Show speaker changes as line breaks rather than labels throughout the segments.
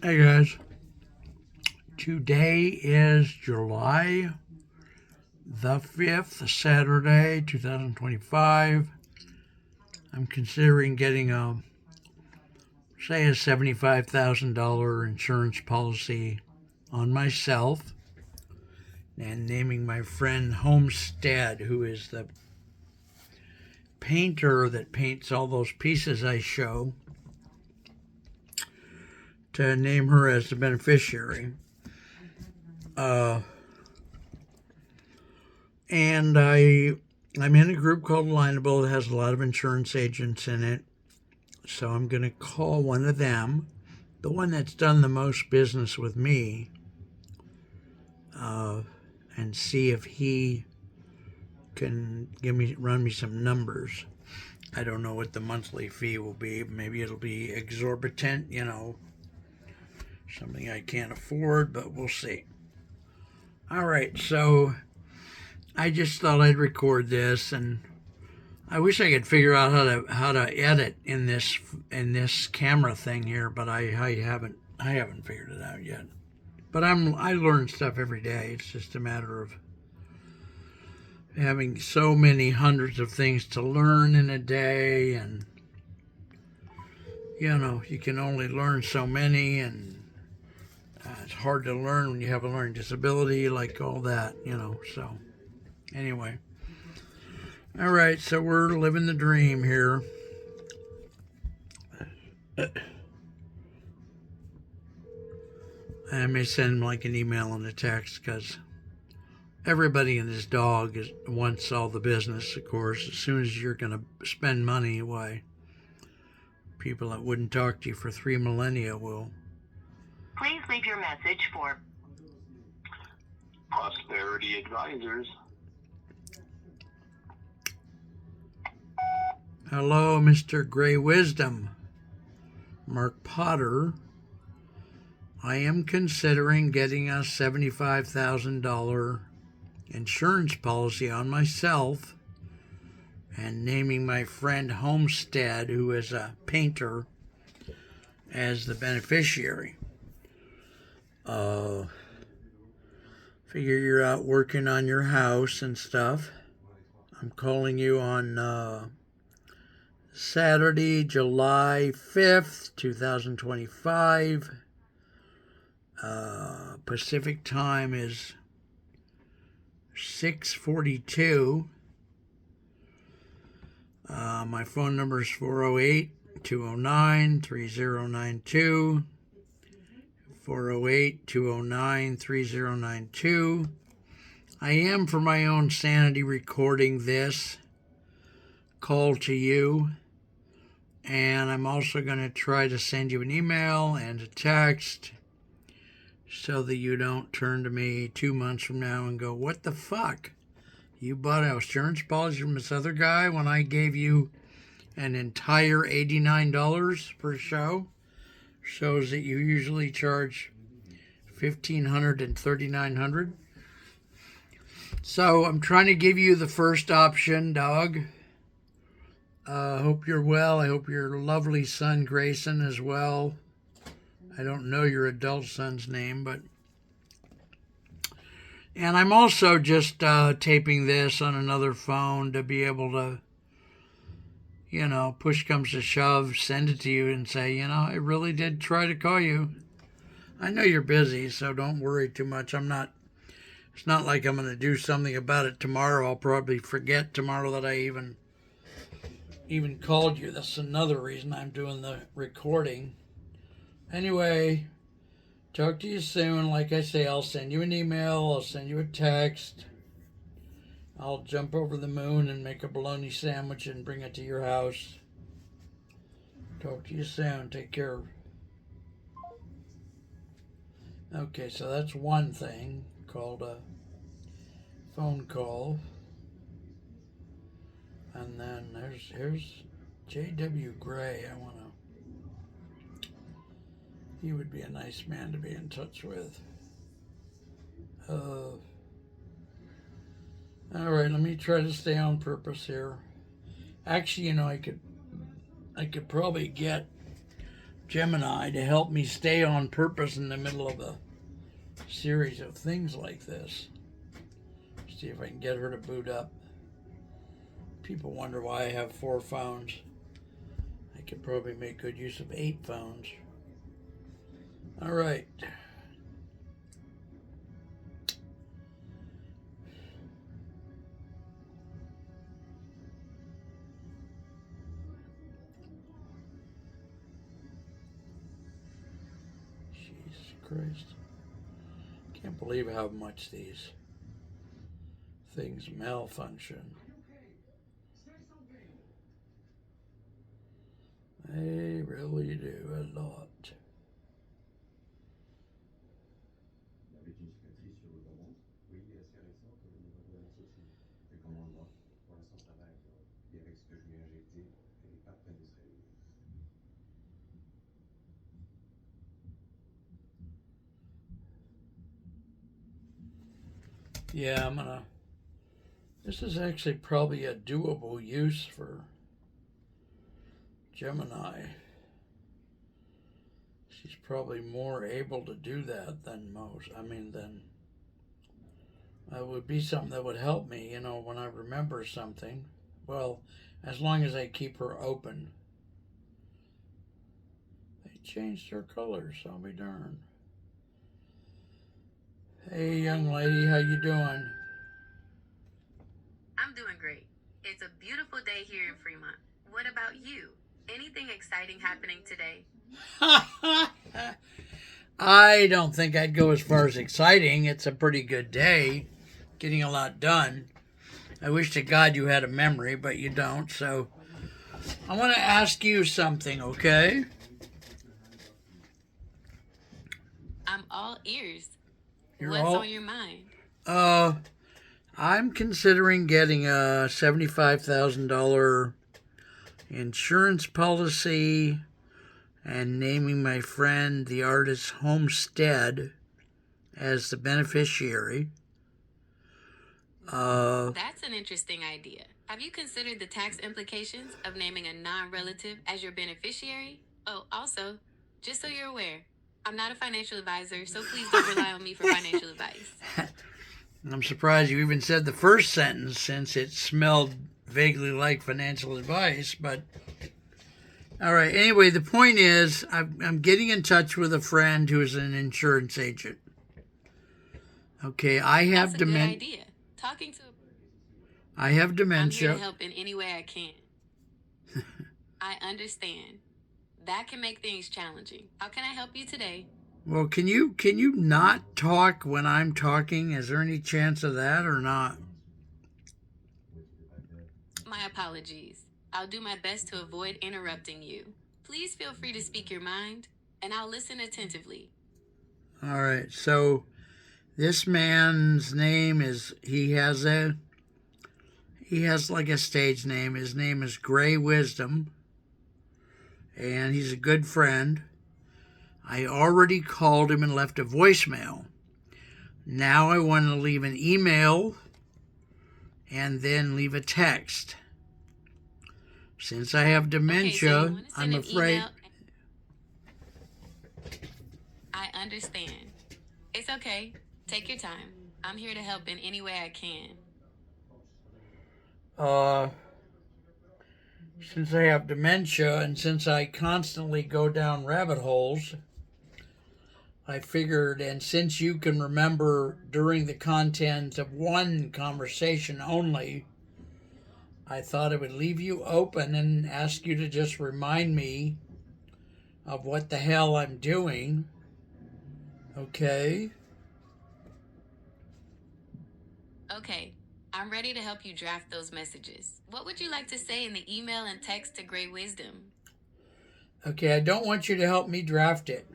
Hey guys, today is July the 5th, Saturday, 2025. I'm considering getting a $75,000 insurance policy on myself and naming my friend Homestead, who is the painter that paints all those pieces I show, to name her as the beneficiary. And I'm in a group called Lineable that has a lot of insurance agents in it. So I'm going to call one of them, the one that's done the most business with me, and see if he can run me some numbers. I don't know what the monthly fee will be. Maybe it'll be exorbitant, something I can't afford, but we'll see. All right, so I just thought I'd record this, and I wish I could figure out how to edit in this camera thing here, but I haven't figured it out yet. But I learn stuff every day. It's just a matter of having so many hundreds of things to learn in a day, and you can only learn so many, and it's hard to learn when you have a learning disability, like all that. So anyway, all right. So we're living the dream here. I may send like an email and a text because everybody and his dog wants all the business, of course. As soon as you're going to spend money, why, people that wouldn't talk to you for 3 millennia will.
Please leave your message for Prosperity Advisors.
Hello, Mr. Gray Wisdom. Mark Potter. I am considering getting a $75,000 insurance policy on myself and naming my friend Homestead, who is a painter, as the beneficiary. Figure you're out working on your house and stuff. I'm calling you on Saturday, July 5th, 2025. Pacific time is 6:42. My phone number is 408-209-3092. 408-209-3092. I am, for my own sanity, recording this call to you. And I'm also going to try to send you an email and a text so that you don't turn to me 2 months from now and go, what the fuck? You bought an insurance policy from this other guy when I gave you an entire $89 per show? Shows that you usually charge $1,500 and $3,900. So I'm trying to give you the first option, dog. Hope you're well. I hope your lovely son Grayson is well. I don't know your adult son's name, but... And I'm also just taping this on another phone to be able to, push comes to shove, send it to you and say, I really did try to call you. I know you're busy, so don't worry too much. It's not like I'm going to do something about it tomorrow. I'll probably forget tomorrow that I even called you. That's another reason I'm doing the recording. Anyway, talk to you soon. Like I say, I'll send you an email. I'll send you a text. I'll jump over the moon and make a bologna sandwich and bring it to your house. Talk to you soon. Take care. Okay, so that's one thing called a phone call. And then here's J.W. Gray. He would be a nice man to be in touch with. All right, let me try to stay on purpose here. Actually, I could probably get Gemini to help me stay on purpose in the middle of a series of things like this. See if I can get her to boot up. People wonder why I have 4 phones. I could probably make good use of 8 phones. All right. Jesus Christ. Can't believe how much these things malfunction. They really do a lot. Yeah, I'm gonna. This is actually probably a doable use for Gemini. She's probably more able to do that than most. Than it would be something that would help me, when I remember something. Well, as long as I keep her open. They changed her colors, I'll be darned. Hey, young lady, how you doing?
I'm doing great. It's a beautiful day here in Fremont. What about you? Anything exciting happening today?
I don't think I'd go as far as exciting. It's a pretty good day. Getting a lot done. I wish to God you had a memory, but you don't. So I want to ask you something, okay?
I'm all ears.
You're
What's
all-
on your mind?
I'm considering getting a $75,000 insurance policy and naming my friend, the artist Homestead, as the beneficiary.
That's an interesting idea. Have you considered the tax implications of naming a non-relative as your beneficiary? Oh, also, just so you're aware, I'm not a financial advisor, so please don't rely on me for financial advice.
I'm surprised you even said the first sentence, since it smelled vaguely like financial advice, but all right. Anyway, the point is, I'm getting in touch with a friend who is an insurance agent. Okay, I have
That's a good idea. Talking to
I have
I'm here
dementia.
to help in any way I can. I understand. That can make things challenging. How can I help you today?
Well, can you not talk when I'm talking? Is there any chance of that or not?
My apologies. I'll do my best to avoid interrupting you. Please feel free to speak your mind, and I'll listen attentively.
All right. So this man's name is he has like a stage name. His name is Gray Wisdom, and he's a good friend. I already called him and left a voicemail. Now I want to leave an email and then leave a text. Since I have dementia,
Okay, so you want to
I'm
send an
afraid.
email? I understand. It's okay. Take your time. I'm here to help in any way I can.
Since I have dementia and since I constantly go down rabbit holes, I figured, and since you can remember during the content of one conversation only, I thought I would leave you open and ask you to just remind me of what the hell I'm doing. Okay?
Okay, I'm ready to help you draft those messages. What would you like to say in the email and text to Gray Wisdom?
Okay, I don't want you to help me draft it.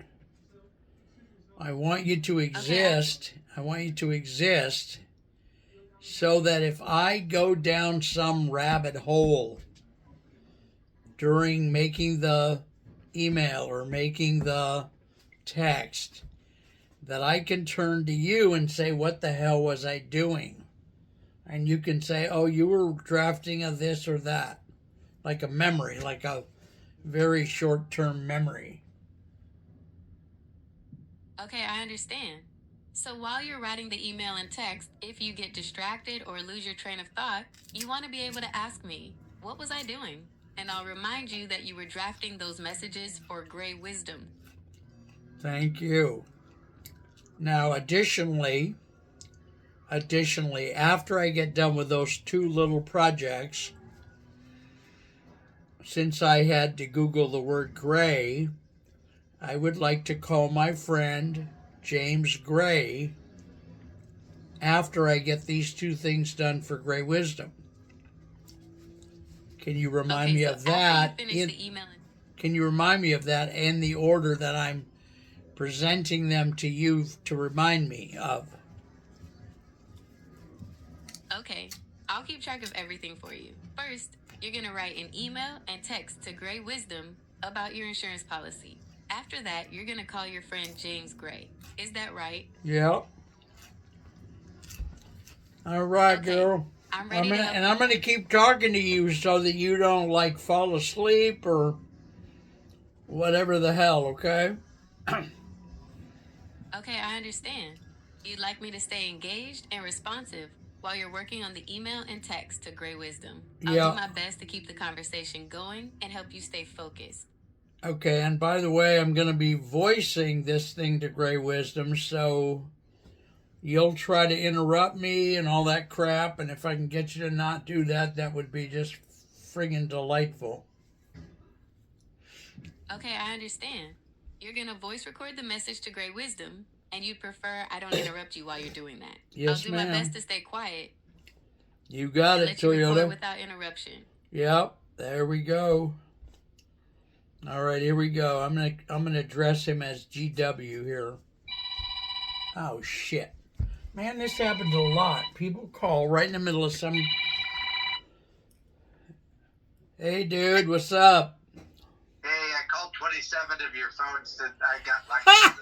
I want you to exist. I want you to exist so that if I go down some rabbit hole during making the email or making the text, that I can turn to you and say, what the hell was I doing? And you can say, oh, you were drafting a this or that. Like a memory, like a very short-term memory.
Okay, I understand. So while you're writing the email and text, if you get distracted or lose your train of thought, you want to be able to ask me, what was I doing? And I'll remind you that you were drafting those messages for Grey Wisdom.
Thank you. Now, additionally, after I get done with those two little projects, since I had to Google the word gray, I would like to call my friend James Gray after I get these two things done for Grey Wisdom. Can you remind me of that? Can you remind me of that in the order that I'm presenting them to you to remind me of?
Okay, I'll keep track of everything for you. First, you're going to write an email and text to Grey Wisdom about your insurance policy. After that, you're going to call your friend James Gray. Is that right?
Yep. All right,
Okay,
girl.
I'm ready to help
And I'm gonna keep talking to you so that you don't like fall asleep or whatever the hell. Okay.
Okay, I understand. You'd like me to stay engaged and responsive while you're working on the email and text to Grey Wisdom. I'll
Yeah.
do my best to keep the conversation going and help you stay focused.
Okay. And by the way, I'm gonna be voicing this thing to Grey Wisdom, so you'll try to interrupt me and all that crap. And if I can get you to not do that, that would be just friggin' delightful.
Okay, I understand. You're going to voice record the message to Grey Wisdom, and you'd prefer I don't interrupt you while you're doing that.
Yes,
I'll do my
ma'am.
best to stay quiet
You got
and
it,
let you record
Toyota.
without interruption.
Yep. There we go. All right, here we go. I'm gonna address him as GW here. Oh shit, man, this happens a lot. People call right in the middle of some. Hey, dude, what's up?
Hey, I called 27 of your phones that I got lucky.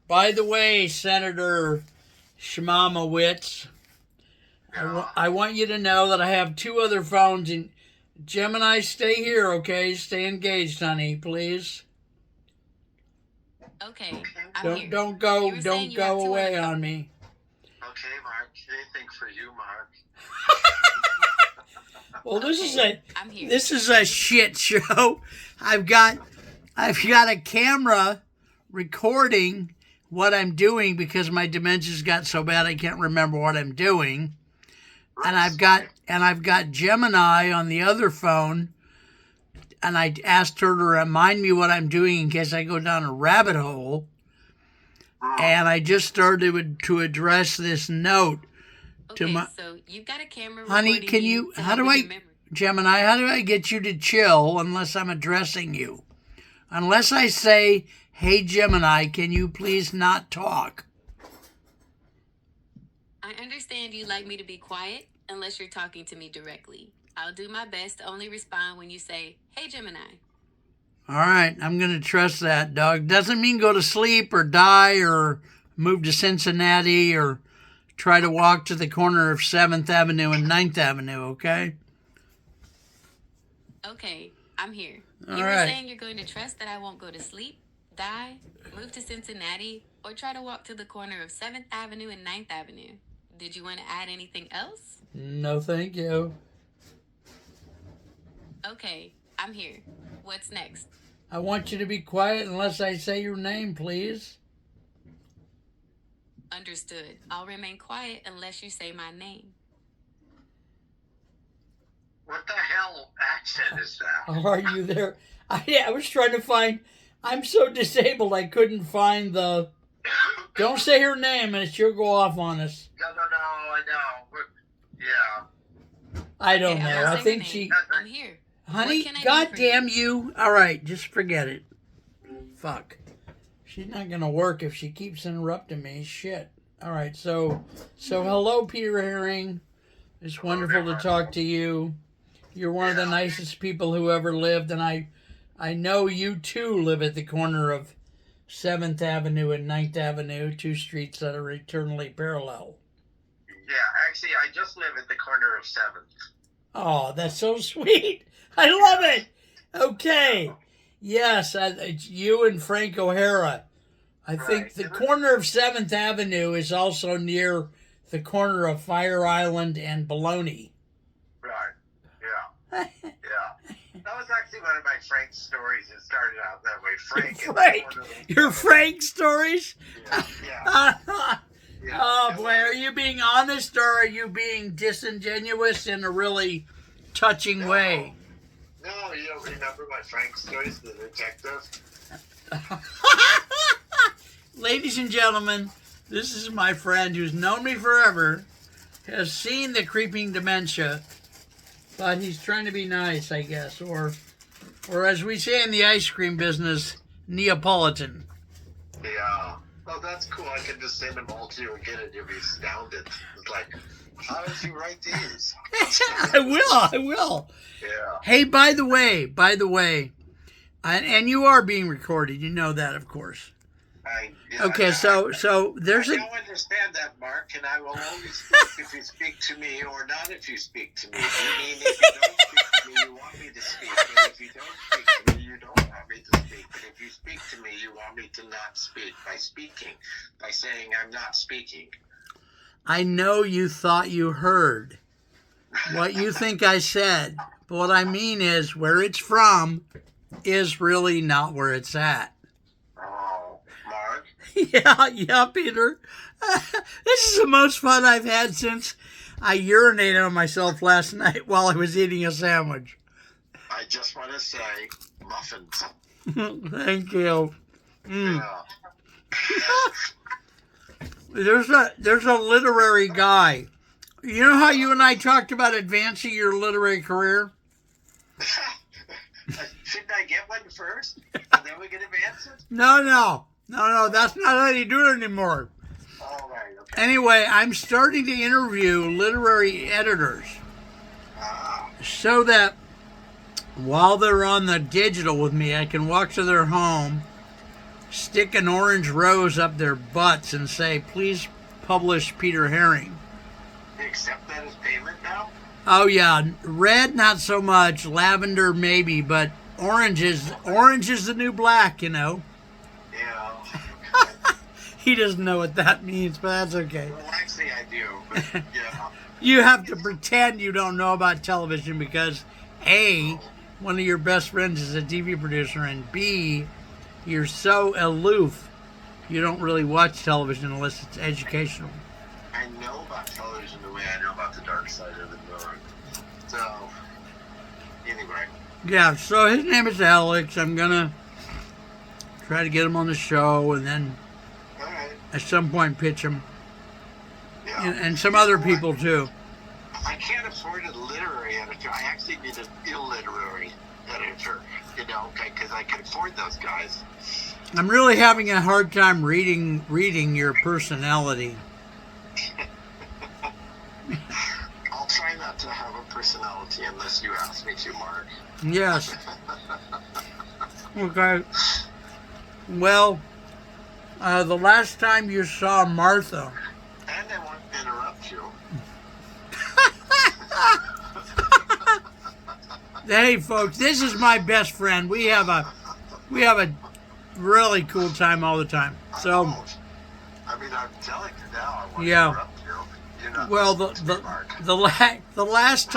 By the way, Senator Shmamowitz, I want you to know that I have two other phones. And Gemini, stay here, okay? Stay engaged, honey, please.
Okay, I'm here.
Don't
You
go
were saying you have two
away
other
on me.
Okay, Mark. Anything for you, Mark.
Well, this
Okay, I'm here.
is a shit show. I've got a camera recording what I'm doing because my dementia's got so bad I can't remember what I'm doing. And I've got Gemini on the other phone, and I asked her to remind me what I'm doing in case I go down a rabbit hole. And I just started to address this note to
Okay,
my
so you've got a camera
honey.
recording
Can
you
you?
to
How
help
do
with
I,
your memory.
Gemini? How do I get you to chill unless I'm addressing you? Unless I say, "Hey Gemini, can you please not talk?"
I understand you'd like me to be quiet unless you're talking to me directly. I'll do my best to only respond when you say, "Hey Gemini."
All right, I'm going to trust that, dog. Doesn't mean go to sleep or die or move to Cincinnati or try to walk to the corner of 7th Avenue and 9th Avenue, okay?
Okay, I'm here.
All
You were
right.
saying you're going to trust that I won't go to sleep, die, move to Cincinnati, or try to walk to the corner of 7th Avenue and 9th Avenue. Did you want to add anything else?
No, thank you.
Okay, I'm here. What's next?
I want you to be quiet unless I say your name, please.
Understood. I'll remain quiet unless you say my name.
What the hell accent is that?
Are you there? I was trying to find. I'm so disabled I couldn't find the. Don't say her name and she'll go off on us.
No, I know. Yeah.
I don't
Okay,
know.
I won't
I
say
think
her
she.
name. I'm here.
Honey,
What can I do
God
for you?
damn you. All right, just forget it. Fuck. She's not going to work if she keeps interrupting me. Shit. All right, so hello, Peter Herring. It's wonderful to talk to you. You're one of the nicest people who ever lived, and I know you too live at the corner of 7th Avenue and 9th Avenue, two streets that are eternally parallel.
Yeah, actually, I just live at the corner of 7th.
Oh, that's so sweet. I love it. Okay. Yes, it's you and Frank O'Hara. I think
Right.
the corner of 7th Avenue is also near the corner of Fire Island and Bologna.
Right. Yeah. Yeah. That was actually one of my Frank stories. It started out that way. Frank.
Your Frank stories?
Yeah. Yeah. Yeah.
Oh boy, are you being honest or are you being disingenuous in a really touching way?
No, you don't remember my Frank stories, the detective?
Ladies and gentlemen, this is my friend who's known me forever, has seen the creeping dementia, but he's trying to be nice, I guess, or as we say in the ice cream business, Neapolitan.
Yeah. Oh, that's cool. I can just send them all to you and get it. You'll be astounded. It's like, how did you write these?
I will.
Yeah.
Hey, by the way, and you are being recorded. You know that, of course. Okay, so there's
I
a.
don't understand that, Mark, and I will only speak if you speak to me or not if you speak to me. You mean if you don't speak to me, you want me to speak. And if you don't speak to me, you don't want me to speak. But if you speak to me, you want me to not speak by saying I'm not speaking.
I know you thought you heard what you think I said, but what I mean is where it's from is really not where it's at.
Oh, Mark.
Yeah, Peter. This is the most fun I've had since I urinated on myself last night while I was eating a sandwich.
I just want to say muffins.
Thank you.
Yeah.
There's a literary guy. You know how you and I talked about advancing your literary career?
Shouldn't I get one first? And then we can advance it?
No. That's not how you do it anymore.
All right, okay.
Anyway, I'm starting to interview literary editors
Ah,
so that while they're on the digital with me, I can walk to their home, stick an orange rose up their butts, and say, "Please publish Peter Herring."
they accept that as payment now?
Oh yeah, red not so much, lavender maybe, but orange is the new black, you know.
Yeah.
He doesn't know what that means, but that's okay.
Well, actually, I do. But, yeah.
You have to pretend you don't know about television because A, one of your best friends is a TV producer, and B, you're so aloof you don't really watch television unless it's educational.
I know about television the way I know about the dark side of the moon. So, anyway.
Yeah, so his name is Alex. I'm gonna try to get him on the show and then
All right.
at some point pitch him.
Yeah.
And some other people too.
I can't afford a literary editor. I actually need an illiterary editor, because I can afford those guys.
I'm really having a hard time reading your personality.
I'll try not to have a personality unless you ask me to, Mark.
Yes. Okay. Well, the last time you saw Martha.
And I won't interrupt you.
Hey, folks, this is my best friend. We have a really cool time all the time. So,
I mean, I'm telling you now, I won't
Yeah.
interrupt you. You're not
well,
listening to me, Mark.
the last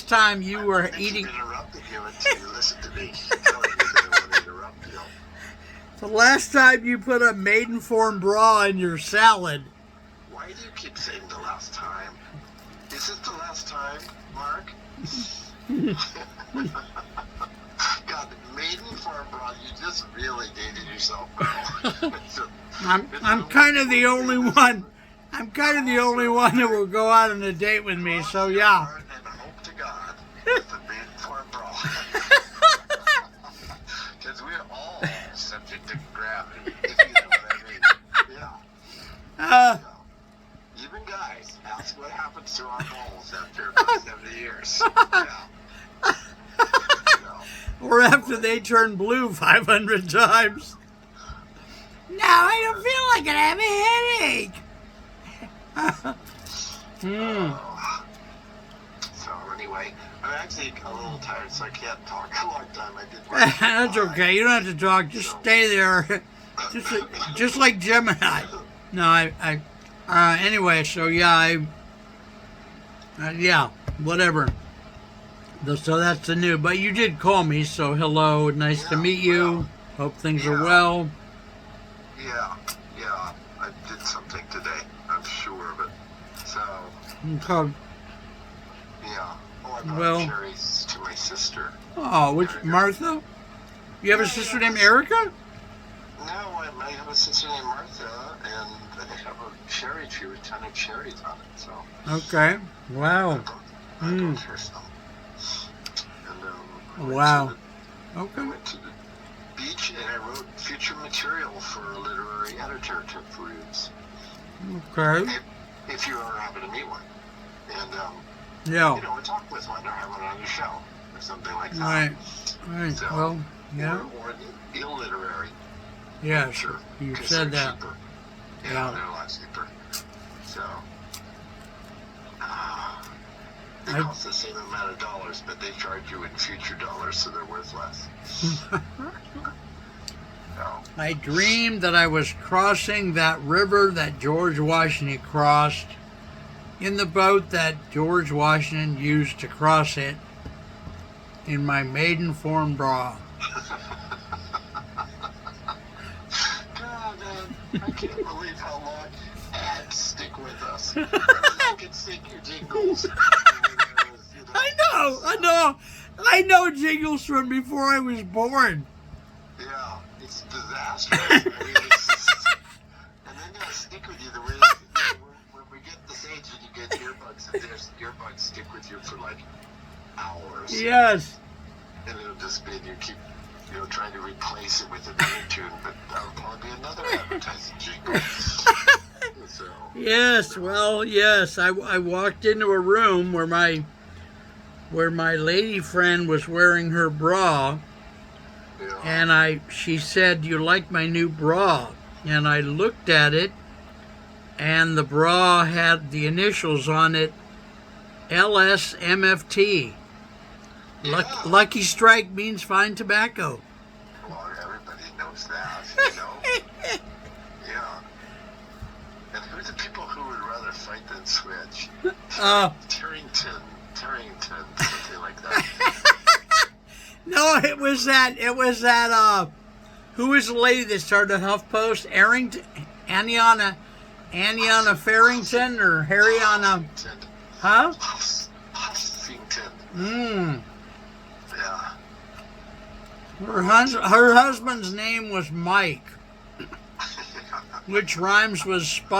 time you were
I
eating.
interrupted you until you listened to me. I'm telling you that I won't interrupt you.
The last time you put a Maidenform bra in your salad.
Why do you keep saying the last time? Is this the last time, Mark? God, Maidenform bra, you just really dated yourself.
I'm kind of the only one. I'm kind of the only one who will go out on a date with me. So yeah.
And hope to God with the Maidenform bra. Because we're all subject to gravity, if you know what I mean. Yeah. Even guys, ask what happens to our balls after about 70 years. Yeah.
Or after they turn blue 500 times. No, I don't feel like it. I have a headache.
So anyway, I'm actually a little tired, so I can't talk a long time. I did.
That's okay. You don't have to talk. Just stay there. Just like Gemini. No, anyway, so yeah, yeah, whatever. So that's the new. But you did call me, so hello. Nice to meet you. Hope things are well.
Yeah, I did something today. I'm sure of it. So,
Okay.
yeah. Oh, I brought
Well-
cherries to my sister.
Oh, which Martha? You have a sister named Erica?
No, I have a sister named Martha, and I have a cherry tree with a ton of cherries on it. So,
Okay. Wow.
I brought her some. And, I went
Wow.
to I
Okay.
went to the beach and I wrote future material for a literary editor to peruse.
Okay.
If you ever happen to meet one. And,
Yeah.
you know, we talk with one or have one on the show or something like that.
Right. Right.
So,
Well, yeah.
Or illiterary.
Yes.
Sure.
You
'Cause
said
they're
that.
cheaper.
Yeah.
Yeah, they're a lot cheaper. So, they
I-
cost the same amount of dollars, but they charge you in future dollars, so they're worth less. So,
I dreamed that I was crossing that river that George Washington crossed in the boat that George Washington used to cross it in my maiden form bra.
God, man, I can't believe how long ads stick with us. I can stick your jingles.
I know jingles from before I was born.
Yeah, it's disastrous. I mean, it's just, and then they'll stick with you the way, you know, when we get this age and you get earbuds, and there's earbuds stick with you for like hours.
Yes.
And it'll just be, and you keep, you know, trying to replace it with another tune, but that'll probably be another advertising jingle. So,
Yes. Well, yes. I walked into a room where my lady friend was wearing her bra,
yeah.
and she said, "You like my new bra?" And I looked at it, and the bra had the initials on it, LSMFT.
Yeah.
Lucky Strike means fine tobacco.
Well, everybody knows that, you know? Yeah. And who are the people who would rather fight than switch? Tarrington, something like that.
No, it was that. Who was the lady that started HuffPost? Aniana Farrington or Harriana? Huh?
Huffington. Yeah.
Her husband's name was Mike, which rhymes with Spike.